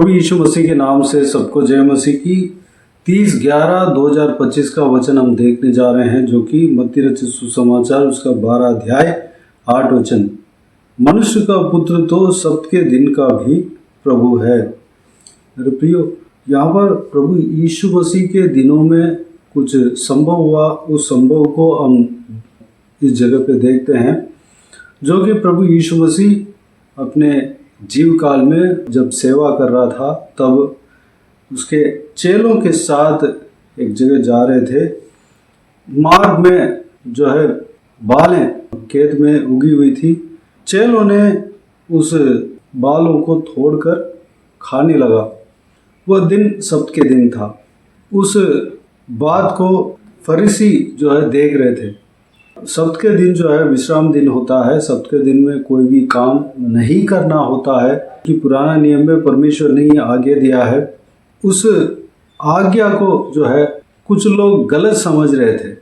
प्रभु यीशु मसीह के नाम से सबको जय मसीह की। 30/11/2025 का वचन हम देखने जा रहे हैं, जो कि मत्ती रचित सुसमाचार उसका 12 अध्याय 8 वचन। मनुष्य का पुत्र तो सबके दिन का भी प्रभु है। मेरे प्रियो, यहाँ पर प्रभु यीशु मसीह के दिनों में कुछ संभव हुआ, उस संभव को हम इस जगह पे देखते हैं, जो कि प्रभु यीशु मसीह अपने जीव काल में जब सेवा कर रहा था, तब उसके चेलों के साथ एक जगह जा रहे थे। मार्ग में जो है बालें खेत में उगी हुई थी। चेलों ने उस बालों को तोड़कर खाने लगा। वह दिन सब्त के दिन था। उस बात को फरीसी जो है देख रहे थे। सब्त के दिन जो है विश्राम दिन होता है। सब्त के दिन में कोई भी काम नहीं करना होता है कि पुराना नियम में परमेश्वर ने ये आज्ञा दिया है। उस आज्ञा को जो है कुछ लोग गलत समझ रहे थे।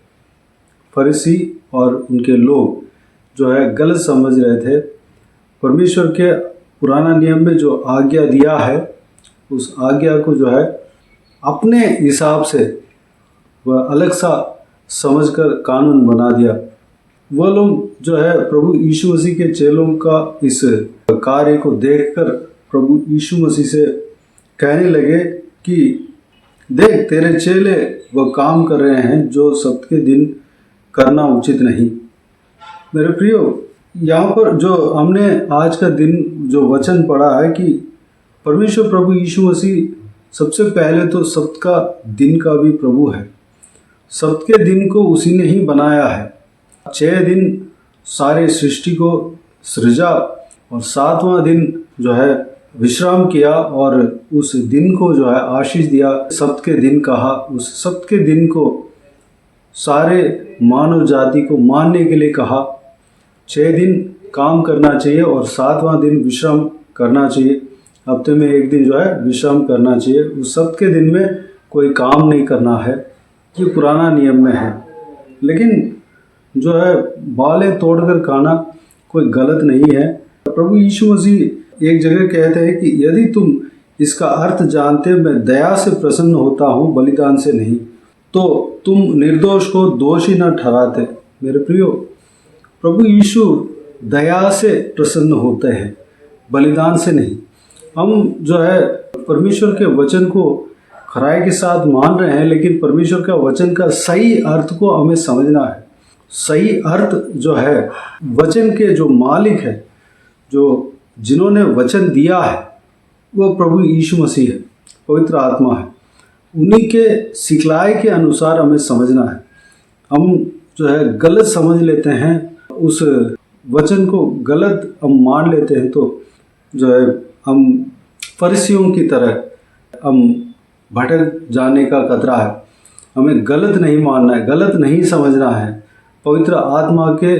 फरीसी और उनके लोग जो है गलत समझ रहे थे। परमेश्वर के पुराना नियम में जो आज्ञा दिया है, उस आज्ञा को जो है अपने हिसाब से वह अलग सा समझकर कानून बना दिया। वह लोग जो है प्रभु यीशु मसीह के चेलों का इस कार्य को देखकर प्रभु यीशु मसीह से कहने लगे कि देख, तेरे चेले वह काम कर रहे हैं जो सब्त के दिन करना उचित नहीं। मेरे प्रियो, यहाँ पर जो हमने आज का दिन जो वचन पढ़ा है कि परमेश्वर प्रभु यीशु मसीह सबसे पहले तो सब्त का दिन का भी प्रभु है। सब्त के दिन को उसी ने ही बनाया है। 6 दिन सारे सृष्टि को सृजा और 7वां दिन जो है विश्राम किया और उस दिन को जो है आशीष दिया, सब्त के दिन कहा। उस सब्त के दिन को सारे मानव जाति को मानने के लिए कहा। 6 दिन काम करना चाहिए और 7वां दिन विश्राम करना चाहिए। हफ्ते में एक दिन जो है विश्राम करना चाहिए। उस सब्त के दिन में कोई काम नहीं करना है, ये पुराना नियम में है। लेकिन जो है बालें तोड़कर खाना कोई गलत नहीं है। प्रभु यीशु मसीह एक जगह कहते हैं कि यदि तुम इसका अर्थ जानते मैं दया से प्रसन्न होता हूँ, बलिदान से नहीं, तो तुम निर्दोष को दोषी न ठहराते। मेरे प्रियो, प्रभु यीशु दया से प्रसन्न होते हैं, बलिदान से नहीं। हम जो है परमेश्वर के वचन को खराई के साथ मान रहे हैं, लेकिन परमेश्वर का वचन का सही अर्थ को हमें समझना है। सही अर्थ जो है वचन के जो मालिक है, जो जिन्होंने वचन दिया है, वो प्रभु यीशु मसीह है, पवित्र आत्मा है। उन्हीं के सिखलाए के अनुसार हमें समझना है। हम जो है गलत समझ लेते हैं, उस वचन को गलत हम मान लेते हैं, तो जो है हम फरीसियों की तरह हम भटक जाने का खतरा है। हमें गलत नहीं मानना है, गलत नहीं समझना है। पवित्र आत्मा के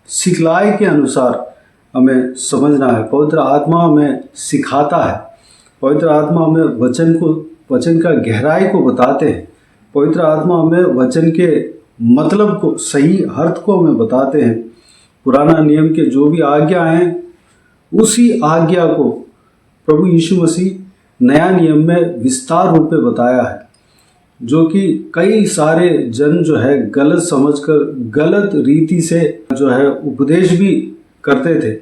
सिखलाए के अनुसार हमें समझना है। पवित्र आत्मा हमें सिखाता है। पवित्र आत्मा हमें वचन का गहराई को बताते हैं। पवित्र आत्मा हमें वचन के मतलब को, सही अर्थ को हमें बताते हैं। पुराना नियम के जो भी आज्ञा हैं, उसी आज्ञा को प्रभु यीशु मसीह नया नियम में विस्तार रूप में बताया है, जो कि कई सारे जन जो है गलत समझकर गलत रीति से जो है उपदेश भी करते थे।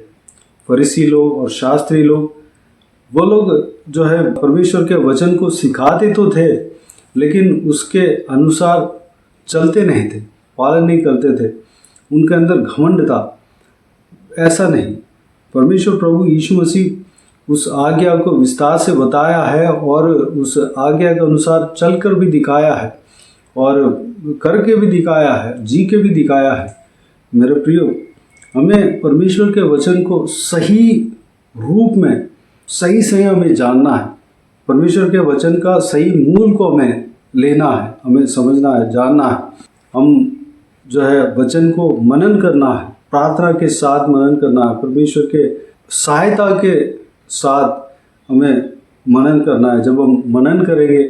फरीसी लोग और शास्त्री लोग, वो लोग जो है परमेश्वर के वचन को सिखाते तो थे, लेकिन उसके अनुसार चलते नहीं थे, पालन नहीं करते थे। उनके अंदर घमंड था। ऐसा नहीं, परमेश्वर प्रभु यीशु मसीह उस आज्ञा को विस्तार से बताया है और उस आज्ञा के अनुसार चलकर भी दिखाया है और करके भी दिखाया है, जी के भी दिखाया है। मेरे प्रियो, हमें परमेश्वर के वचन को सही रूप में सही हमें जानना है। परमेश्वर के वचन का सही मूल को हमें लेना है, हमें समझना है, जानना है। हम जो है वचन को मनन करना है, प्रार्थना के साथ मनन करना है, परमेश्वर के सहायता के साथ हमें मनन करना है। जब हम मनन करेंगे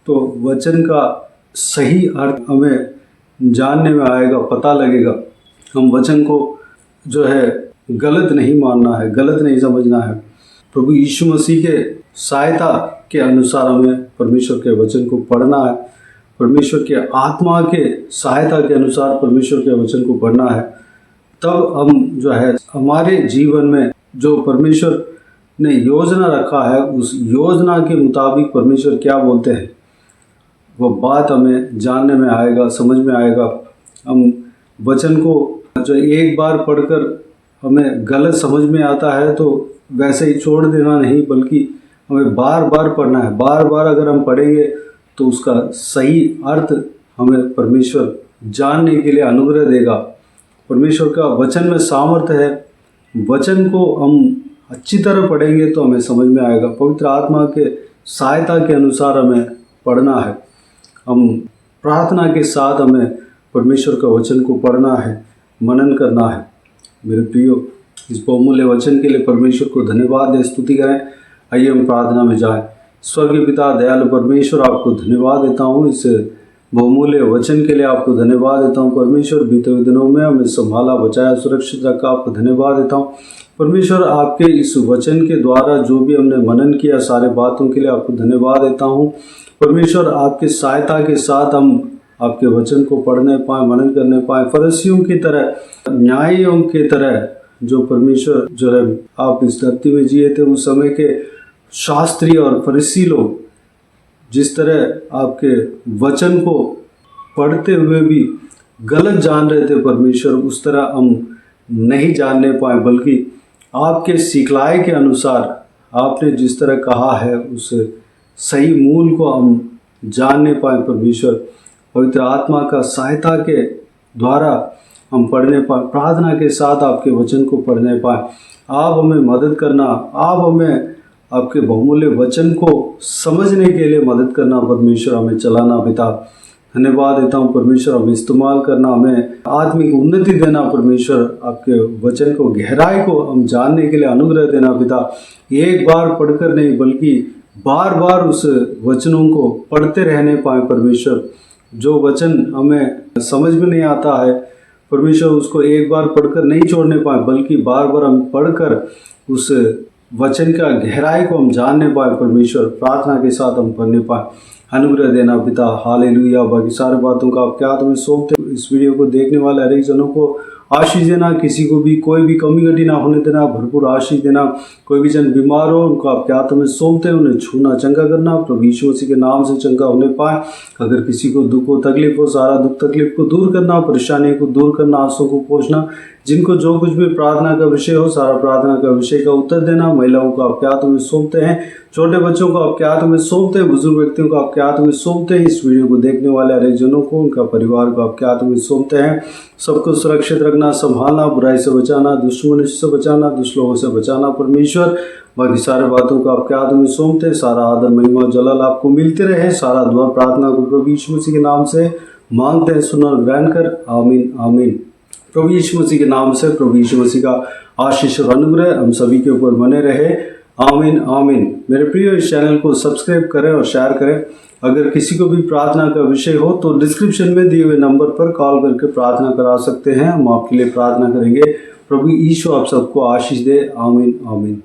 तो वचन का सही अर्थ हमें जानने में आएगा, पता लगेगा। हम वचन को जो है गलत नहीं मानना है, गलत नहीं समझना है। प्रभु यीशु मसीह के सहायता के अनुसार हमें परमेश्वर के वचन को पढ़ना है, परमेश्वर के आत्मा के सहायता के अनुसार परमेश्वर के वचन को पढ़ना है। तब हम जो है हमारे जीवन में जो परमेश्वर ने योजना रखा है उस योजना के मुताबिक परमेश्वर क्या बोलते हैं वो बात हमें जानने में आएगा, समझ में आएगा। हम वचन को जो एक बार पढ़कर हमें गलत समझ में आता है तो वैसे ही छोड़ देना नहीं, बल्कि हमें बार बार पढ़ना है। बार बार अगर हम पढ़ेंगे तो उसका सही अर्थ हमें परमेश्वर जानने के लिए अनुग्रह देगा। परमेश्वर का वचन में सामर्थ्य है, वचन को हम अच्छी तरह पढ़ेंगे तो हमें समझ में आएगा। पवित्र आत्मा के सहायता के अनुसार हमें पढ़ना है। हम प्रार्थना के साथ हमें परमेश्वर का वचन को पढ़ना है, मनन करना है। मेरे प्रियो, इस बहुमूल्य वचन के लिए परमेश्वर को धन्यवाद दें, स्तुति करें। आइए हम प्रार्थना में जाएं। स्वर्गीय पिता दयालु परमेश्वर, आपको धन्यवाद देता हूँ इस बहुमूल्य वचन के लिए, आपको धन्यवाद देता हूँ परमेश्वर। बीते हुए दिनों में हमें संभाला, बचाया, सुरक्षित रखा, आपको धन्यवाद देता हूँ परमेश्वर। आपके इस वचन के द्वारा जो भी हमने मनन किया सारे बातों के लिए आपको धन्यवाद देता हूँ परमेश्वर। आपके सहायता के साथ हम आपके वचन को पढ़ने पाए, मनन करने पाए, फरीसियों की तरह, न्यायियों की तरह, जो परमेश्वर जो है आप इस धरती में जिए थे उस समय के शास्त्री और फरीसी लोग जिस तरह आपके वचन को पढ़ते हुए भी गलत जान रहे थे परमेश्वर, उस तरह हम नहीं जानने पाए, बल्कि आपके सिखलाए के अनुसार आपने जिस तरह कहा है उस सही मूल को हम जानने पाए परमेश्वर। पवित्र आत्मा का सहायता के द्वारा हम पढ़ने पाए, प्रार्थना के साथ आपके वचन को पढ़ने पाए। आप हमें मदद करना, आप हमें आपके बहुमूल्य वचन को समझने के लिए मदद करना परमेश्वर, हमें चलाना पिता। धन्यवाद देता हूँ परमेश्वर, हमें इस्तेमाल करना, हमें आत्मिक उन्नति देना परमेश्वर, आपके वचन को गहराई को हम जानने के लिए अनुग्रह देना पिता। एक बार पढ़कर नहीं बल्कि बार बार उस वचनों को पढ़ते रहने पाए परमेश्वर। जो वचन हमें समझ में नहीं आता है परमेश्वर, उसको एक बार पढ़कर नहीं छोड़ने पाए, बल्कि बार बार हम पढ़कर उस वचन का गहराई को हम जानने पाए परमेश्वर। प्रार्थना के साथ हम पढ़ने पाए, अनुग्रह देना पिता। हालेलुया। बाकी सारे बातों का आप क्या तुम्हें सौंपते, इस वीडियो को देखने वाले हर एक जनों को आशीष देना, किसी को भी कोई भी कमी घटी ना होने देना, भरपूर आशीष देना। कोई भी जन बीमार हो उनको आप क्या तुम्हें सौंपते हैं, उन्हें छूना, चंगा करना, प्रभु यीशु मसीह के नाम से चंगा होने पाए। अगर किसी को दुख हो, तकलीफ हो, सारा दुख तकलीफ को दूर करना, परेशानी को दूर करना, आंसू को पोंछना, जिनको जो कुछ भी प्रार्थना का विषय हो सारा प्रार्थना का विषय का उत्तर देना। महिलाओं को आप क्या तुम्हें सौंपते हैं, छोटे बच्चों को आप क्या तुम्हें सौंपते हैं, बुजुर्ग व्यक्तियों को आप क्या तुम्हें सौंपते हैं, इस वीडियो को देखने वाले हर एक जनों को, उनका परिवार को आप क्या तुम्हें सौंपते हैं। सबको सुरक्षित रखना, संभालना, बुराई से बचाना, दुष्ट मनुष्य से बचाना, दुष्ट लोगों से बचाना परमेश्वर। बाकी सारे बातों को आप क्या तुम्हें सौंपते हैं। सारा आदर महिमा जलाल आपको मिलते रहे। सारा दुआ प्रार्थना को प्रभु यीशु मसीह के नाम से मांगते हैं, सुन और ग्रहण कर। आमीन आमीन। प्रभु यीशु मसीह के नाम से प्रभु यीशु मसीह का आशीष और अनुग्रह हम सभी के ऊपर बने रहे। आमीन आमीन। मेरे प्रिय, इस चैनल को सब्सक्राइब करें और शेयर करें। अगर किसी को भी प्रार्थना का विषय हो तो डिस्क्रिप्शन में दिए हुए नंबर पर कॉल करके प्रार्थना करा सकते हैं, हम आपके लिए प्रार्थना करेंगे। प्रभु यीशु आप सबको आशीष दे। आमीन आमीन।